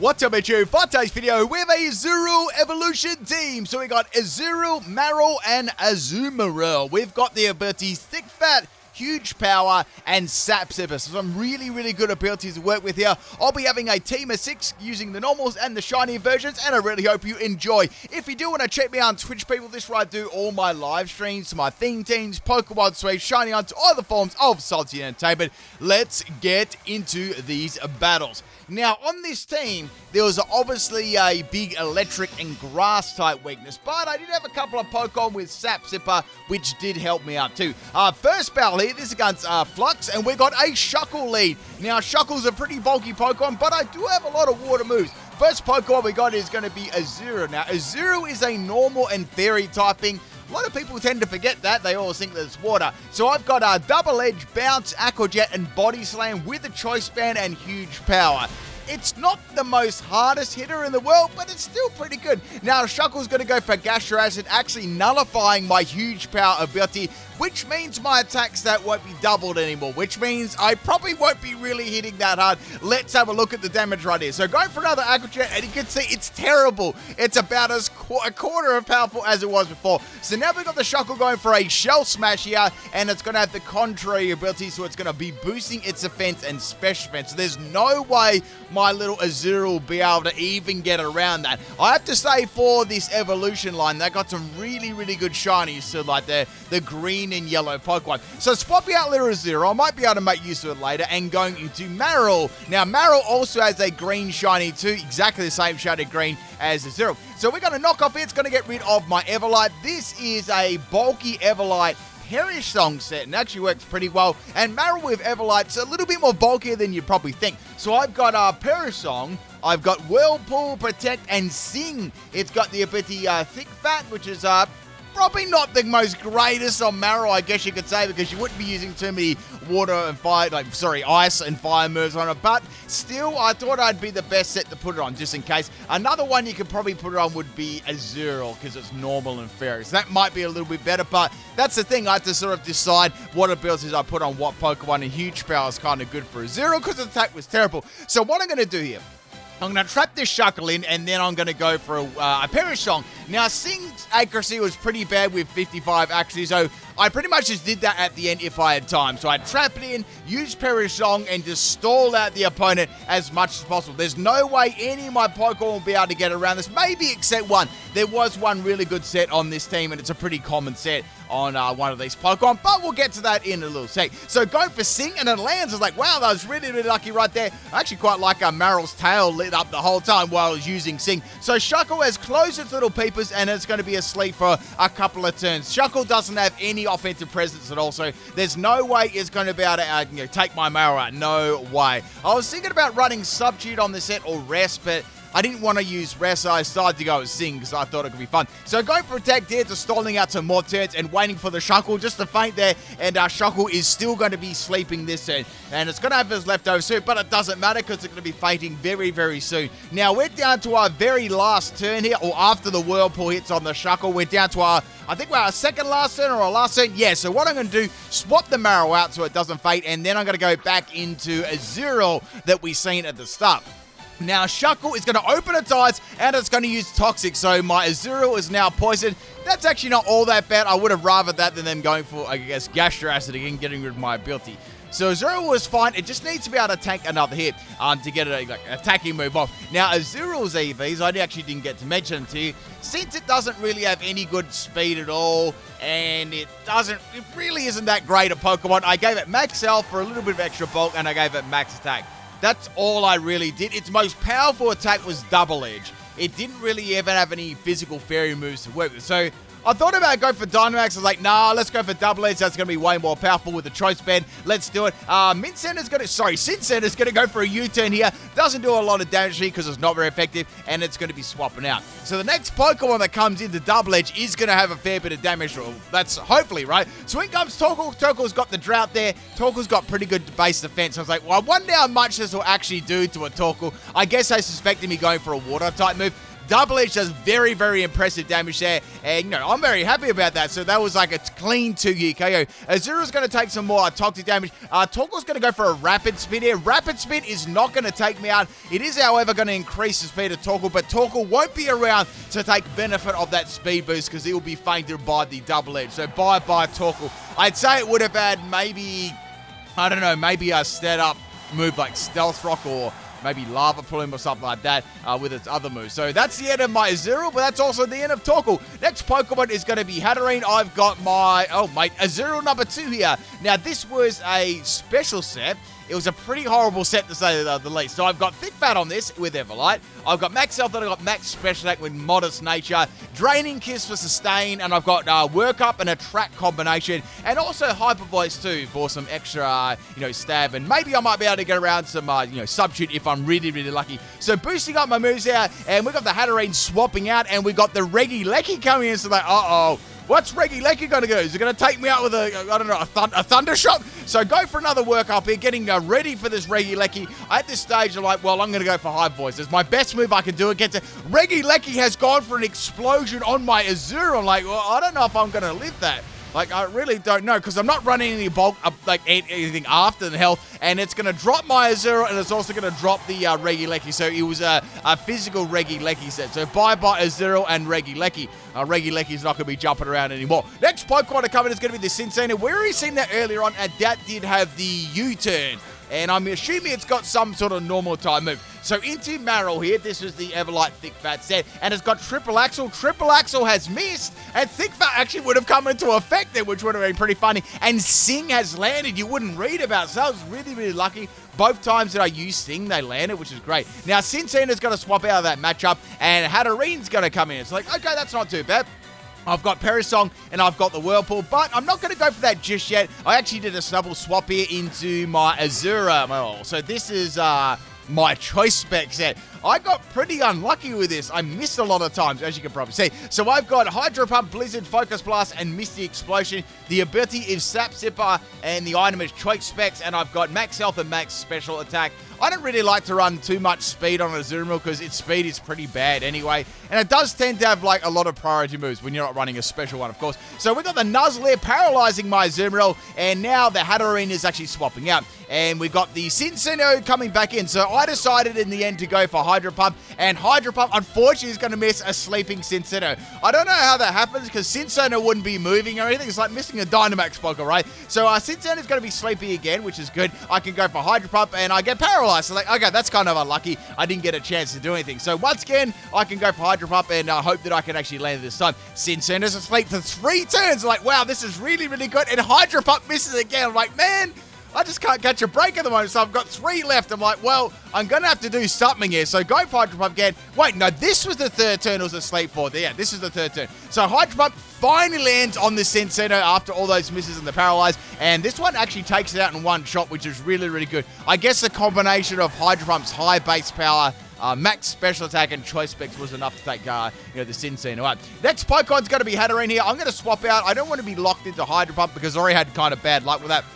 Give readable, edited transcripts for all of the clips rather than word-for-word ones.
What's up, YouTube? For today's video, we have a Azurill evolution team. So we got Azurill, Marill, and Azumarill. We've got the abilities Thick Fat, Huge Power, and Sap Sipper. So some really good abilities to work with here. I'll be having a team of 6 using the normals and the shiny versions, and I really hope you enjoy. If you do want to check me out on Twitch, people, this is where I do all my live streams, my theme teams, Pokemon sweeps, shiny hunts, all the forms of salty entertainment. Let's get into these battles. Now, on this team, there was obviously a big electric and grass type weakness, but I did have a couple of Pokemon with Sap Sipper, which did help me out too. First battle here, this is against Fluxx, and we got a Shuckle lead. Now, Shuckle's a pretty bulky Pokemon, but I do have a lot of water moves. First Pokemon we got is going to be Azurill. Now, Azurill is a normal and fairy typing. A lot of people tend to forget that. They always think that it's water. So I've got a Double Edge, Bounce, Aqua Jet, and Body Slam with a Choice Band and Huge Power. It's not the most hardest hitter in the world, but it's still pretty good. Now, Shuckle's going to go for Gastro Acid, actually nullifying my Huge Power ability, which means my attack stat won't be doubled anymore, which means I probably won't be really hitting that hard. Let's have a look at the damage right here. So going for another Aqua Jet, and you can see it's terrible. It's about a quarter as powerful as it was before. So now we've got the Shuckle going for a Shell Smash here, and it's going to have the contrary ability, so it's going to be boosting its defense and special defense. So there's no way my little Azurill will be able to even get around that. I have to say, for this evolution line, they got some really good shinies, so like the green and yellow Pokemon. So swapping out little Azurill, I might be able to make use of it later, and going into Marill. Now, Marill also has a green shiny too, exactly the same shaded green as Azurill. So we're going to knock off it. It's going to get rid of my Everlight. This is a bulky Everlight Perish Song set, and actually works pretty well. And Marill with Everlight's a little bit more bulkier than you'd probably think. So I've got Perish Song, I've got Whirlpool, Protect, and Sing. It's got the ability Thick Fat, which is probably not the most greatest on Marill, I guess you could say, because you wouldn't be using too many water and fire, ice and fire moves on it. But still, I thought I'd be the best set to put it on, just in case. Another one you could probably put it on would be Azurill, because it's normal and fairy. So that might be a little bit better, but that's the thing. I have to sort of decide what abilities I put on what Pokemon, and Huge Power is kind of good for Azurill, because the attack was terrible. So what I'm going to do here, I'm going to trap this Shuckle in, and then I'm going to go for a Perish Song. Now, Sing's accuracy was pretty bad with 55 accuracy, so I pretty much just did that at the end if I had time. So I'd trap it in, use Perish Song, and just stall out the opponent as much as possible. There's no way any of my Pokemon will be able to get around this, maybe except one. There was one really good set on this team, and it's a pretty common set on one of these Pokemon, but we'll get to that in a little sec. So go for Sing, and it lands. I was like, wow, that was really lucky right there. I actually quite like Marill's tail lit up the whole time while I was using Sing. So Shuckle has closed its little peepers, and it's going to be asleep for a couple of turns. Shuckle doesn't have any offensive presence at all, so there's no way it's going to be able to take my Marill out. No way. I was thinking about running Substitute on the set or Rest, but I didn't want to use Rest, so I decided to go with Sing because I thought it could be fun. So going for Protect here to stalling out some more turns and waiting for the Shuckle just to faint there, and Shuckle is still going to be sleeping this turn, and it's going to have his leftover suit, but it doesn't matter because it's going to be fainting very soon. Now we're down to our very last turn here, or after the Whirlpool hits on the Shuckle, we're down to our, I think we're our second last turn or our last turn. Yeah, so what I'm going to do, swap the Marill out so it doesn't faint, and then I'm going to go back into Azurill that we seen at the start. Now, Shuckle is going to open its eyes, and it's going to use Toxic, so my Azurill is now poisoned. That's actually not all that bad. I would have rathered that than them going for, I guess, Gastro Acid again, getting rid of my ability. So Azurill was fine. It just needs to be able to tank another hit to get an attacking move off. Now, Azurill's EVs, I actually didn't get to mention them to you, since it doesn't really have any good speed at all, and it really isn't that great a Pokemon. I gave it Max Health for a little bit of extra bulk, and I gave it Max Attack. That's all I really did. Its most powerful attack was Double Edge. It didn't really even have any physical fairy moves to work with. So I thought about going for Dynamax. I was like, nah, let's go for Double Edge. That's going to be way more powerful with the Choice Band. Let's do it. Sincenter's going to go for a U-turn here. Doesn't do a lot of damage here because it's not very effective, and it's going to be swapping out. So the next Pokemon that comes into Double Edge is going to have a fair bit of damage. That's hopefully, right? So in comes Torkoal. Torkoal's got the Drought there. Torkoal's got pretty good base defense. I was like, well, I wonder how much this will actually do to a Torkoal. I guess they suspected me going for a Water type move. Double Edge does very, very impressive damage there. And, you know, I'm very happy about that. So that was like a clean 2-hit KO. Azurill's going to take some more toxic damage. Torkoal's going to go for a Rapid Spin here. Rapid Spin is not going to take me out. It is, however, going to increase the speed of Torkoal, but Torkoal won't be around to take benefit of that speed boost because he will be fainted by the Double Edge. So bye-bye Torkoal. I'd say it would have had maybe, I don't know, maybe a set-up move like Stealth Rock or maybe Lava Plume or something like that with its other moves. So that's the end of my Azurill, but that's also the end of Torkoal. Next Pokemon is going to be Hatterene. I've got my, Azurill number 2 here. Now, this was a special set. It was a pretty horrible set to say the least. So I've got Thick Fat on this with Everlight. I've got Max Health and I've got Max Special Attack with Modest Nature. Draining Kiss for Sustain. And I've got Work Up and Attract combination. And also Hyper Voice too for some extra, stab. And maybe I might be able to get around some, Substitute if I'm really, really lucky. So boosting up my moves here. And we've got the Hatterene swapping out. And we've got the Regieleki coming in. So like, what's Regieleki going to do? Is it going to take me out with a Thunder Shot? So go for another work up here, getting ready for this Regieleki. At this stage, I'm like, well, I'm going to go for High Voice. It's my best move I can do against it. Regieleki has gone for an explosion on my Azurill. I'm like, well, I don't know if I'm going to live that. Like, I really don't know, because I'm not running any bulk, anything after the health, and it's going to drop my Azurill, and it's also going to drop the Regieleki. So it was a physical Regieleki set. So bye-bye Azurill and Regieleki. Regieleki's not going to be jumping around anymore. Next Pokemon to come in is going to be the Cincina. We already seen that earlier on, and that did have the U-turn. And I'm assuming it's got some sort of normal time move. So into Marill here, this is the Everlight Thick Fat set, and it's got Triple Axle. Triple Axle has missed, and Thick Fat actually would have come into effect there, which would have been pretty funny. And Sing has landed. You wouldn't read about it, so I was really, really lucky. Both times that I used Sing, they landed, which is great. Now, Cincina's going to swap out of that matchup, and Hatterene's going to come in. It's like, okay, that's not too bad. I've got Perisong and I've got the Whirlpool, but I'm not going to go for that just yet. I actually did a snubble swap here into my Azurill. So this is my choice spec set. I got pretty unlucky with this. I missed a lot of times, as you can probably see. So I've got Hydro Pump, Blizzard, Focus Blast, and Misty Explosion. The ability is Sap Sipper, and the item is choice specs, and I've got Max Health and Max Special Attack. I don't really like to run too much speed on Azurill because its speed is pretty bad anyway. And it does tend to have like a lot of priority moves when you're not running a special one, of course. So we've got the Nuzzle here paralyzing my Azurill, and now the Hatterene is actually swapping out. And we've got the Cincino coming back in. So I decided in the end to go for Hydro Pump, and Hydro Pump unfortunately is going to miss a sleeping Cincino. I don't know how that happens because Cincino wouldn't be moving or anything. It's like missing a Dynamax Pokemon, right? So Cincino is going to be sleepy again, which is good. I can go for Hydro Pump and I get paralyzed. So like, okay, that's kind of unlucky. I didn't get a chance to do anything. So once again, I can go for Hydro Pump and hope that I can actually land it this time. Cincino's asleep for 3 turns. Like, wow, this is really, really good. And Hydro Pump misses again. I'm like, man, I just can't catch a break at the moment, so I've got 3 left. I'm like, well, I'm going to have to do something here. So go for Hydro Pump again. Wait, no, this was the 3rd turn it was asleep for. Yeah, this is the 3rd turn. So Hydro Pump finally lands on the Cincino after all those misses and the paralyze. And this one actually takes it out in one shot, which is really, really good. I guess the combination of Hydro Pump's high base power, max special attack, and choice specs was enough to take the Cincino out. Next Pokemon's going to be Hatterene here. I'm going to swap out. I don't want to be locked into Hydro Pump because I already had kind of bad luck with that.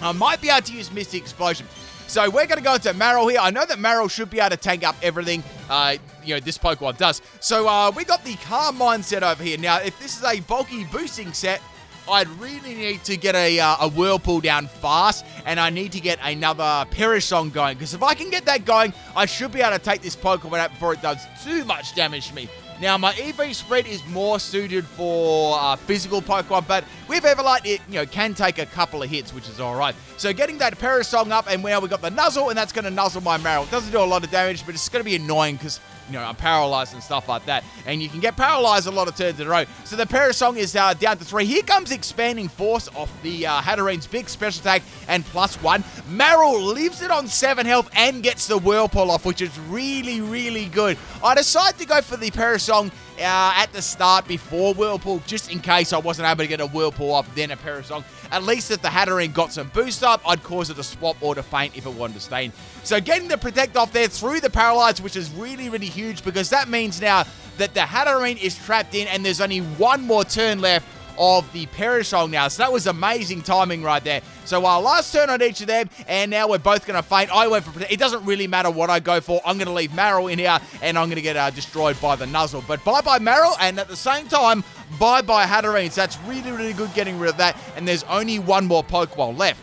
I might be able to use Misty Explosion. So we're going to go into Marill here. I know that Marill should be able to tank up everything, this Pokemon does. So we got the Calm Mind set over here. Now, if this is a bulky boosting set, I'd really need to get a Whirlpool down fast, and I need to get another Perisong going. Because if I can get that going, I should be able to take this Pokemon out before it does too much damage to me. Now, my EV spread is more suited for physical Pokemon, but with Everlight, it can take a couple of hits, which is all right. So getting that Perisong up, and now we got the Nuzzle, and that's going to nuzzle my Marill. It doesn't do a lot of damage, but it's going to be annoying because I'm paralyzed and stuff like that. And you can get paralyzed a lot of turns in a row. So the Perisong is down to 3. Here comes Expanding Force off the Hatterene's big special attack and +1. Marill leaves it on 7 health and gets the Whirlpool off, which is really, really good. I decided to go for the Perisong at the start before Whirlpool, just in case I wasn't able to get a Whirlpool off, then a Perisong. At least if the Hatterene got some boost up, I'd cause it to swap or to faint if it wanted to stay in. So getting the Protect off there through the Paralyze, which is really, really huge, because that means now that the Hatterene is trapped in and there's only 1 more turn left of the Perishong now. So that was amazing timing right there. So last turn on each of them, and now we're both going to faint. I went for... It doesn't really matter what I go for. I'm going to leave Marill in here, and I'm going to get destroyed by the Nuzzle. But bye-bye Marill, and at the same time, bye-bye Hatterene. So that's really, really good getting rid of that, and there's only one more Pokemon left.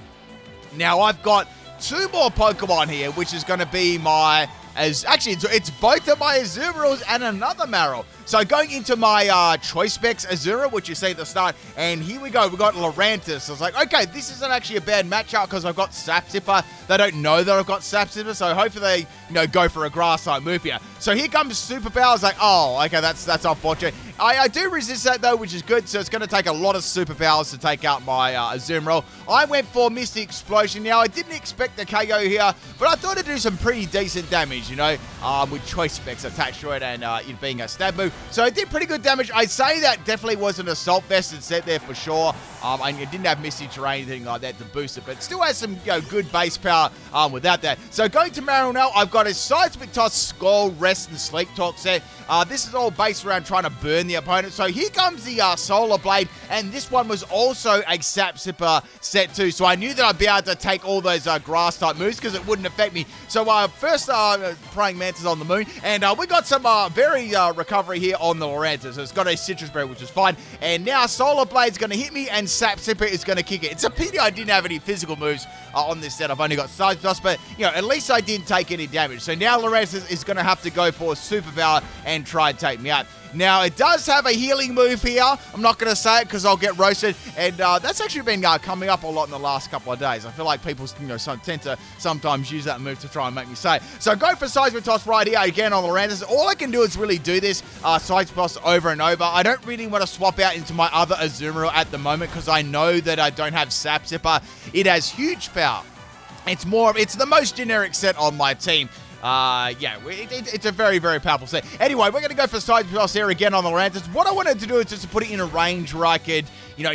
Now, I've got 2 more Pokemon here, which is going to be my... Actually, it's both of my Azumarills and another Marill. So going into my Choice Specs Azurill, which you see at the start, and here we go, we got Lurantis. I was like, okay, this isn't actually a bad matchup because I've got Sap Sipper. They don't know that I've got Sap Sipper, so hopefully they, go for a Grass-type move here. So here comes Super Power. I was like, oh, okay, that's unfortunate. I do resist that though, which is good, so it's going to take a lot of superpowers to take out my Azumarill. I went for Misty Explosion. Now, I didn't expect the KO here, but I thought it'd do some pretty decent damage, with Choice Specs attached to it and it being a stab move. So it did pretty good damage. I'd say that definitely was an Assault Vested set there for sure. And it didn't have Misty Terrain, anything like that to boost it, but it still has some good base power without that. So going to Marill now, I've got a Seismic Toss, Skull, Rest, and Sleep Talk set. This is all based around trying to burn the opponent. So here comes the Solar Blade, and this one was also a Sap Sipper set too. So I knew that I'd be able to take all those Grass-type moves because it wouldn't affect me. So first Praying Mantis on the moon, and we got some very recovery here on the Lurantis. So it's got a Citrus Berry, which is fine. And now Solar Blade's going to hit me, and Sap Sipper is going to kick it. It's a pity I didn't have any physical moves on this set. I've only got Side Toss, but at least I didn't take any damage. So now Lurantis is going to have to go for Superpower and try and take me out. Now, it does have a healing move here. I'm not going to say it because I'll get roasted. And that's actually been coming up a lot in the last couple of days. I feel like people tend to sometimes use that move to try and make me say it. So go for Seismic Toss right here again on Lurantis. All I can do is really do this Seismic Toss over and over. I don't really want to swap out into my other Azumarill at the moment because I know that I don't have Sap Sipper. It has huge power. It's the most generic set on my team. It's a very, very powerful set. Anyway, we're going to go for Seismic Toss here again on the Lurantis. What I wanted to do is just to put it in a range where I could,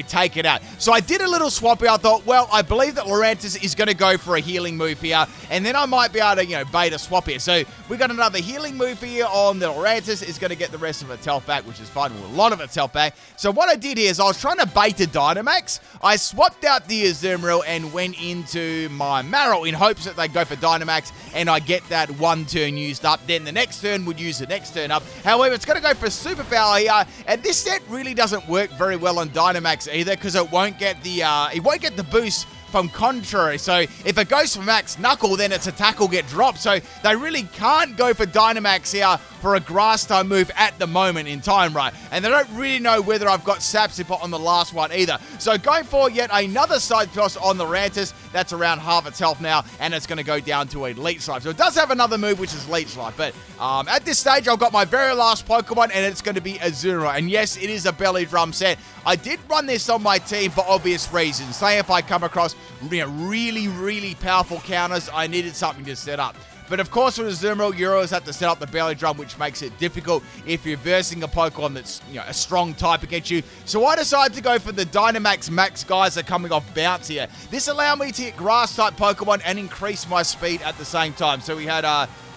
take it out. So I did a little swap here. I thought, well, I believe that Lurantis is going to go for a healing move here, and then I might be able to, bait a swap here. So we got another healing move here on the Lurantis. It's going to get the rest of its health back, which is fine. Well, a lot of its health back. So what I did here is I was trying to bait a Dynamax. I swapped out the Azumarill and went into my Marill in hopes that they go for Dynamax and I get that one turn used up. Then the next turn would use the next turn up. However, it's going to go for Superpower here, and this set really doesn't work very well on Dynamax either because it won't get the boost from Contrary. So if it goes for Max Knuckle, then its attack will get dropped. So they really can't go for Dynamax here for a Grass-type move at the moment in time, right? And they don't really know whether I've got Sap Sipper on the last one either. So going for yet another Side Toss on the Lurantis. That's around half its health now, and it's going to go down to a Leech Life. So it does have another move, which is Leech Life. But at this stage, I've got my very last Pokemon, and it's going to be Azurill. And yes, it is a Belly Drum set. I did run this on my team for obvious reasons. Say if I come across really, really powerful counters, I needed something to set up. But of course, with Azumarill, you always have to set up the Belly Drum, which makes it difficult if you're versing a Pokemon that's a strong type against you. So I decided to go for the Dynamax Max guys that are coming off Bounce here. This allowed me to hit Grass-type Pokemon and increase my speed at the same time. So we had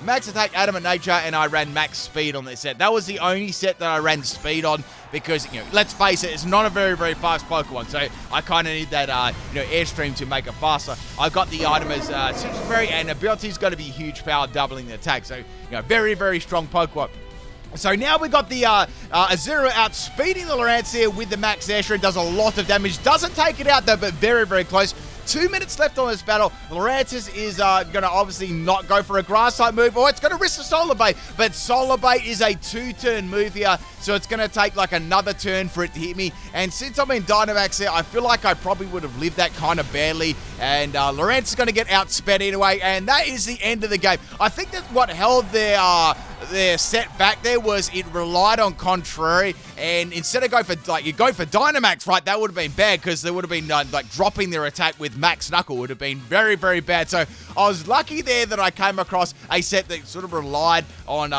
Max Attack, Adamant Nature, and I ran Max Speed on this set. That was the only set that I ran Speed on because, let's face it, it's not a very, very fast Pokemon. So I kind of need that, Airstream to make it faster. I've got the item as Citrus Berry, and ability's going to be huge power, doubling the attack. So, very, very strong Pokemon. So now we've got the Azurill outspeeding the Lurantis here with the Max Airstream. Does a lot of damage. Doesn't take it out though, but very, very close. 2 minutes left on this battle. Lurantis is going to obviously not go for a Grass-type move, or it's going to risk the Solar Bait, but Solar Bait is a 2-turn move here, so it's going to take like another turn for it to hit me, and since I'm in Dynamax here, I feel like I probably would have lived that kind of badly, and Lurantis is going to get outsped anyway, and that is the end of the game. I think that what held their set back there was it relied on Contrary, and instead of go for Dynamax, right, that would have been bad because they would have been dropping their attack with Max Knuckle would have been very, very bad. So I was lucky there that I came across a set that sort of relied on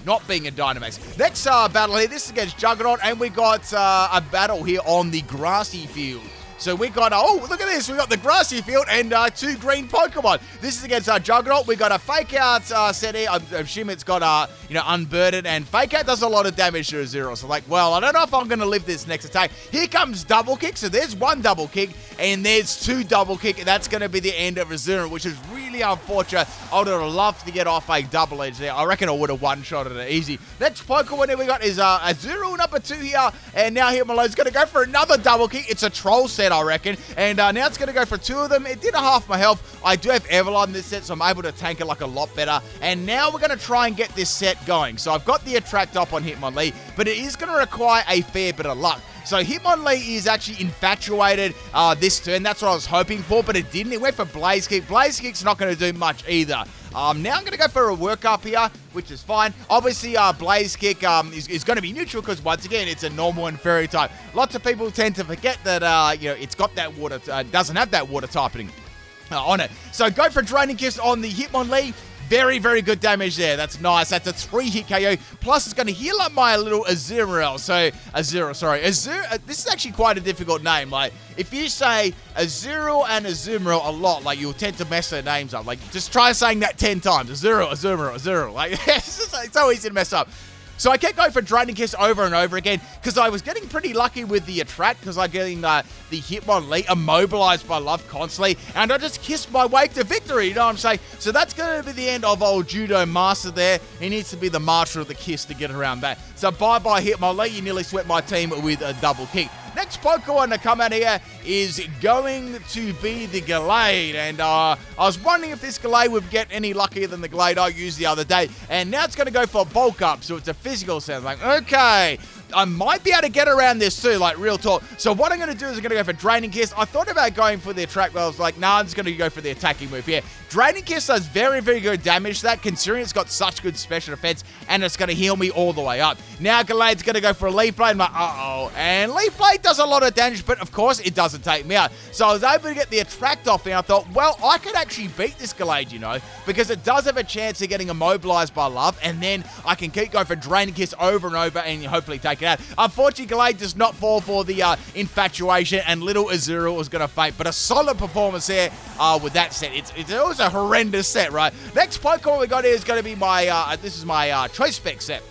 not being a Dynamax. Next battle here, this is against Juggernaut, and we got a battle here on the grassy field. So we got, oh, look at this. We got the grassy field and 2 green Pokemon. This is against our Juggernaut. We got a Fake Out set here. I assume it's got, Unburdened. And Fake Out does a lot of damage to Azurill. So, like, well, I don't know if I'm going to live this next attack. Here comes Double Kick. So there's 1 Double Kick and there's 2 Double Kick. And that's going to be the end of Azurill, which is really unfortunate. I would have loved to get off a double edge there. I reckon I would have one-shotted it easy. Next Pokemon that we got is Azurill number 2 here. And now Hitmonlee's going to go for another Double Kick. It's a Troll set, I reckon. And now it's going to go for 2 of them. It did a half my health. I do have Everlight in this set, so I'm able to tank it like a lot better. And now we're going to try and get this set going. So I've got the Attract up on Hitmonlee, but it is going to require a fair bit of luck. So Hitmonlee is actually infatuated this turn. That's what I was hoping for, but it didn't. It went for Blaze Kick. Blaze Kick's not going to do much either. Now I'm going to go for a workup here, which is fine. Obviously, Blaze Kick is going to be neutral because, once again, it's a normal and fairy type. Lots of people tend to forget that, it's got that water, doesn't have that water typing on it. So go for Draining Kiss on the Hitmonlee. Very, very good damage there. That's nice. That's a 3-hit KO. Plus, it's going to heal up my little Azurill. So, this is actually quite a difficult name. Like, if you say Azurill and Azumarill a lot, like, you'll tend to mess their names up. Like, just try saying that 10 times. Azurill, Azumarill, Azurill. Like, it's so easy to mess up. So I kept going for Draining Kiss over and over again because I was getting pretty lucky with the Attract because I'm getting the Hitmonlee immobilized by love constantly, and I just kissed my way to victory, you know what I'm saying? So that's going to be the end of old Judo Master there. He needs to be the master of the kiss to get around that. So bye-bye Hitmonlee, you nearly swept my team with a double kick. Next Pokemon to come out here is going to be the Gallade, and I was wondering if this Gallade would get any luckier than the Gallade I used the other day, and now it's going to go for Bulk Up, so it's a physical sound. Like, okay, I might be able to get around this too, like real talk. So what I'm going to do is I'm going to go for Draining Kiss. I thought about going for the Attract, but I was like, nah, I'm just going to go for the attacking move here. Draining Kiss does very, very good damage to that, considering it's got such good special defense, and it's going to heal me all the way up. Now Gallade's going to go for a Leaf Blade. I'm like, uh-oh. And Leaf Blade does a lot of damage, but of course it doesn't take me out. So I was able to get the Attract off, and I thought, well, I could actually beat this Gallade, you know, because it does have a chance of getting immobilized by love, and then I can keep going for Draining Kiss over and over and hopefully take it out. Unfortunately, Gallade does not fall for the infatuation, and little Azurill was going to faint, but a solid performance there with that set. It was a horrendous set, right? Next Pokemon we got here is going to be my, this is my Choice Spec set.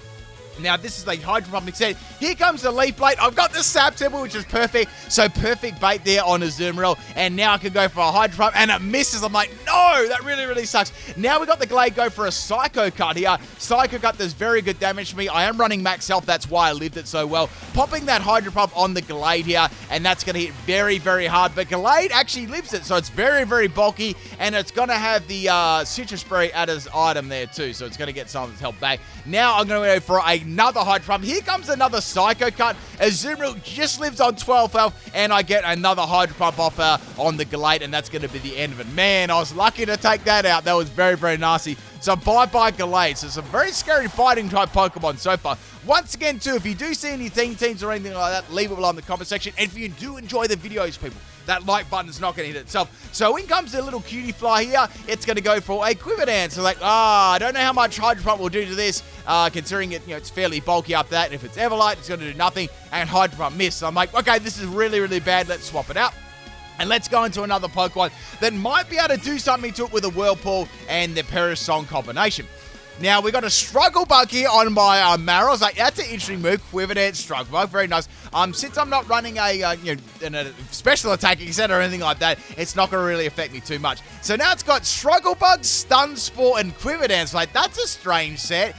Now, this is the Hydro Pumping set. Here comes the Leaf Blade. I've got the Sap Temple, which is perfect. So, perfect bait there on Azumarill. And now I can go for a Hydro Pump, and it misses. I'm like, no, that really, really sucks. Now we got the Glade go for a Psycho Cut here. Psycho Cut does very good damage to me. I am running max health. That's why I lived it so well. Popping that Hydro Pump on the Glade here, and that's going to hit very, very hard. But Glade actually lives it, so it's very, very bulky, and it's going to have the Citrus Berry at his item there too. So, it's going to get some of its health back. Now, I'm going to go for another Hydro Pump. Here comes another Psycho Cut. Azumarill just lives on 12 health, and I get another Hydro Pump off on the Gallade, and that's going to be the end of it. Man, I was lucky to take that out. That was very, very nasty. So bye-bye Gallade. So some very scary fighting type Pokemon so far. Once again, too, if you do see any teams or anything like that, leave it below in the comment section. And if you do enjoy the videos, people, that like button's not going to hit itself. So in comes the little cutie fly here. It's going to go for a Quiver Dance. So like, I don't know how much Hydro Pump will do to this, considering it, it's fairly bulky up that. And if it's Everlight, it's going to do nothing. And Hydro Pump miss. So I'm like, okay, this is really, really bad. Let's swap it out. And let's go into another Pokemon that might be able to do something to it with a Whirlpool and the Parasong combination. Now, we got a Struggle Bug here on my Marill. I was like, that's an interesting move. Quiver Dance, Struggle Bug, very nice. Since I'm not running a special attacking set or anything like that, it's not going to really affect me too much. So now it's got Struggle Bug, Stun Spore, and Quiver Dance. Like, that's a strange set.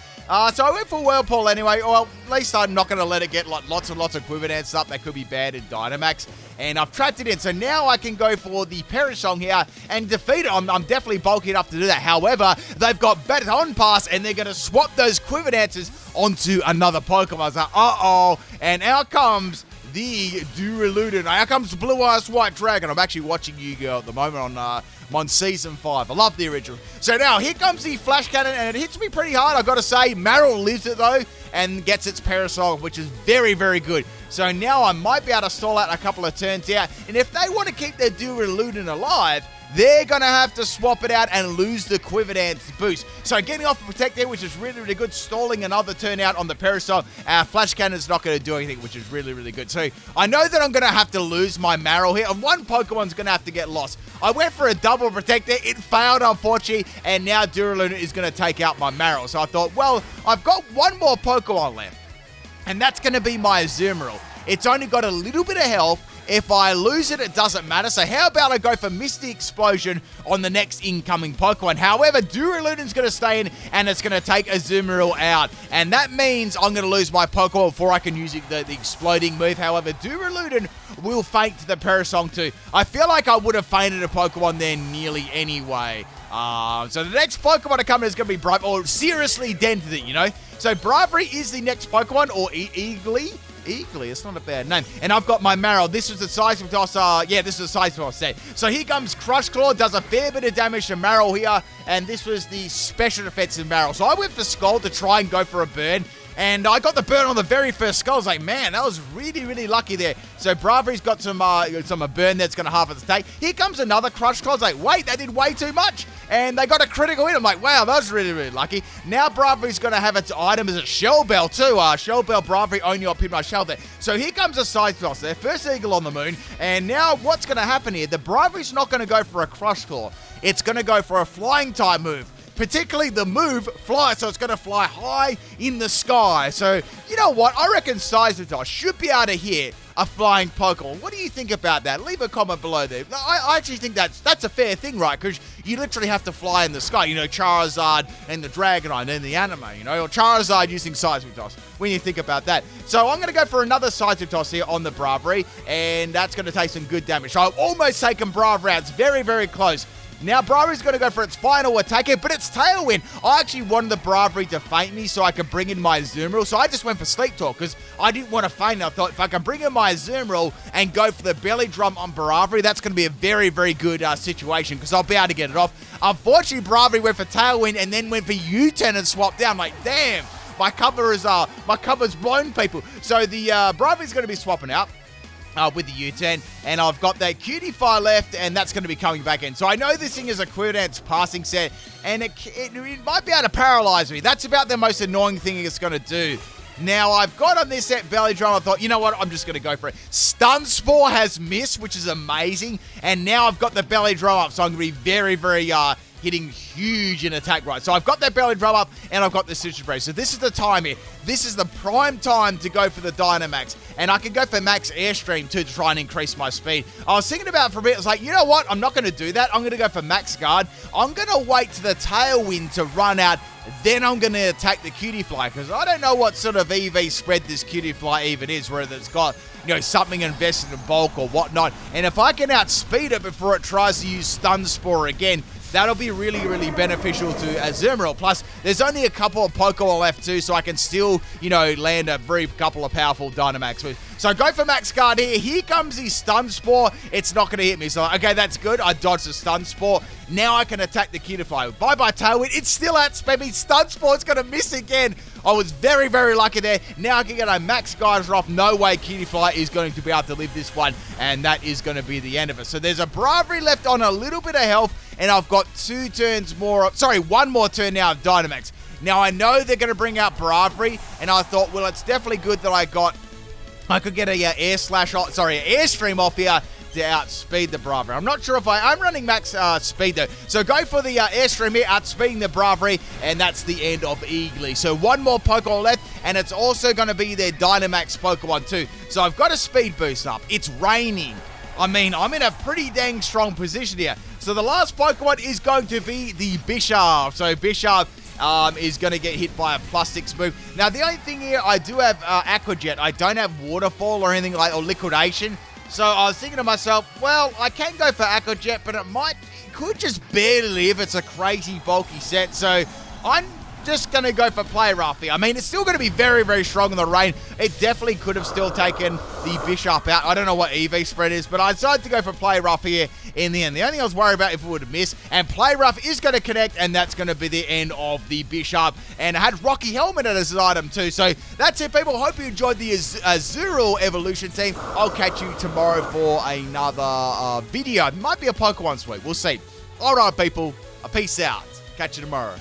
So I went for Whirlpool anyway. Well, at least I'm not going to let it get like lots and lots of Quiver Dance up. That could be bad in Dynamax. And I've trapped it in. So now I can go for the Parasong here and defeat it. I'm definitely bulky enough to do that. However, they've got Baton Pass, and they're going to swap those Quiver Dances onto another Pokemon. I was like, uh-oh. And out comes the Duraludon. Out comes Blue Eyes White Dragon. I'm actually watching Yu-Gi-Oh! At the moment on I'm on Season 5. I love the original. So now, here comes the Flash Cannon, and it hits me pretty hard, I've got to say. Marill lives it, though, and gets its Parasong, which is very, very good. So now I might be able to stall out a couple of turns here. And if they want to keep their Duraludon alive, they're going to have to swap it out and lose the Quiverdane's boost. So getting off the Protect there, which is really, really good. Stalling another turn out on the Parasol. Flash Cannon's not going to do anything, which is really, really good. So I know that I'm going to have to lose my Marill here. And one Pokemon's going to have to get lost. I went for a double Protect there. It failed, unfortunately. And now Duraludon is going to take out my Marill. So I thought, well, I've got one more Pokemon left. And that's going to be my Azumarill. It's only got a little bit of health. If I lose it, it doesn't matter. So how about I go for Misty Explosion on the next incoming Pokemon? However, Duraludon's going to stay in, and it's going to take Azumarill out. And that means I'm going to lose my Pokemon before I can use the exploding move. However, Duraludon will faint to the Parasong too. I feel like I would have fainted a Pokemon there nearly anyway. So the next Pokemon to come in is going to be Braviary, or seriously dented it, you know. So Braviary is the next Pokemon, or Eagly. Eagly, it's not a bad name. And I've got my Marill. This is the Seismic Toss. This is the Seismic Toss set. So here comes Crush Claw. Does a fair bit of damage to Marill here. And this was the special defensive Marill. So I went for Scald to try and go for a burn. And I got the burn on the very first Skull. I was like, man, that was really, really lucky there. So Braviary's got some burn that's going to half its attack. Here comes another Crush Claw. I was like, wait, that did way too much. And they got a critical hit. I'm like, wow, that was really, really lucky. Now Braviary's going to have its item as a Shell Bell too. Shell Bell, Braviary only on Pinball Shell there. So here comes a Side Toss there. First Eagle on the moon. And now what's going to happen here? The Braviary's not going to go for a Crush Claw. It's going to go for a Flying type move. Particularly the move fly, so it's going to fly high in the sky. So, you know what? I reckon Seismic should be able to hit a flying Pokemon. What do you think about that? Leave a comment below there. I actually think that's a fair thing, right? Because you literally have to fly in the sky. You know, Charizard and the Dragonite and the anime, you know, or Charizard using Seismic Toss when you think about that. So I'm going to go for another Seismic Toss here on the Braviary, and that's going to take some good damage. So I've almost taken Braviary out. It's very, very close. Now, Braviary's going to go for its final attack here, but it's Tailwind. I actually wanted the Braviary to faint me so I could bring in my Azumarill, so I just went for Sleep Talk because I didn't want to faint. I thought if I can bring in my Azumarill and go for the Belly Drum on Braviary, that's going to be a very, very good situation because I'll be able to get it off. Unfortunately, Braviary went for Tailwind and then went for U-turn and swapped down. I'm like, damn, my cover's blown, people. So the Braviary's going to be swapping out. With the U-turn, and I've got that Cutie-Fire left, and that's going to be coming back in. So I know this thing is a Quiverdane's passing set, and it might be able to paralyze me. That's about the most annoying thing it's going to do. Now, I've got on this set Belly Drum. I thought, you know what? I'm just going to go for it. Stun Spore has missed, which is amazing, and now I've got the Belly Drum up, so I'm going to be very, very hitting huge in attack right. So I've got that Belly Drum up, and I've got the Citrus Breeze. So this is the time here. This is the prime time to go for the Dynamax. And I can go for Max Airstream too to try and increase my speed. I was thinking about it for a bit. I was like, you know what? I'm not going to do that. I'm going to go for Max Guard. I'm going to wait to the Tailwind to run out. Then I'm going to attack the Cutie Fly because I don't know what sort of EV spread this Cutie Fly even is, whether it's got, you know, something invested in bulk or whatnot. And if I can outspeed it before it tries to use Stun Spore again, that'll be really, really beneficial to Azumarill. Plus, there's only a couple of Pokemon left too, so I can still, you know, land a very couple of powerful Dynamax moves. So go for Max Guard here. Here comes the Stun Spore. It's not going to hit me. So, okay, that's good. I dodged the Stun Spore. Now I can attack the Cutify. Bye-bye, Tailwind. It's still outsped me. Stun Spore's going to miss again. I was very, very lucky there. Now I can get a Max Geyser off. No way Cutify is going to be able to live this one. And that is going to be the end of it. So there's a Braviary left on a little bit of health. And I've got one more turn now of Dynamax. Now I know they're going to bring out Braviary. And I thought, well, it's definitely good that I could get a Airstream off here to outspeed the Braviary. I'm not sure if I'm running max speed though. So go for the Airstream here, outspeeding the Braviary, and that's the end of Eagly. So one more Pokemon left, and it's also going to be their Dynamax Pokemon too. So I've got a speed boost up. It's raining. I mean, I'm in a pretty dang strong position here. So the last Pokemon is going to be the Bisharp. So Bisharp is going to get hit by a +6 move. Now, the only thing here, I do have Aqua Jet. I don't have Waterfall or anything like, or Liquidation. So I was thinking to myself, well, I can go for Aqua Jet, but it could just barely live. It's a crazy bulky set. So I'm just going to go for Play Rough here. I mean, it's still going to be very, very strong in the rain. It definitely could have still taken the Bishop out. I don't know what EV spread is, but I decided to go for Play Rough here in the end. The only thing I was worried about if it would have missed, and Play Rough is going to connect, and that's going to be the end of the Bishop. And it had Rocky Helmet as an item too. So that's it, people. Hope you enjoyed the Azurill evolution team. I'll catch you tomorrow for another video. It might be a Pokemon sweep. We'll see. All right, people. Peace out. Catch you tomorrow.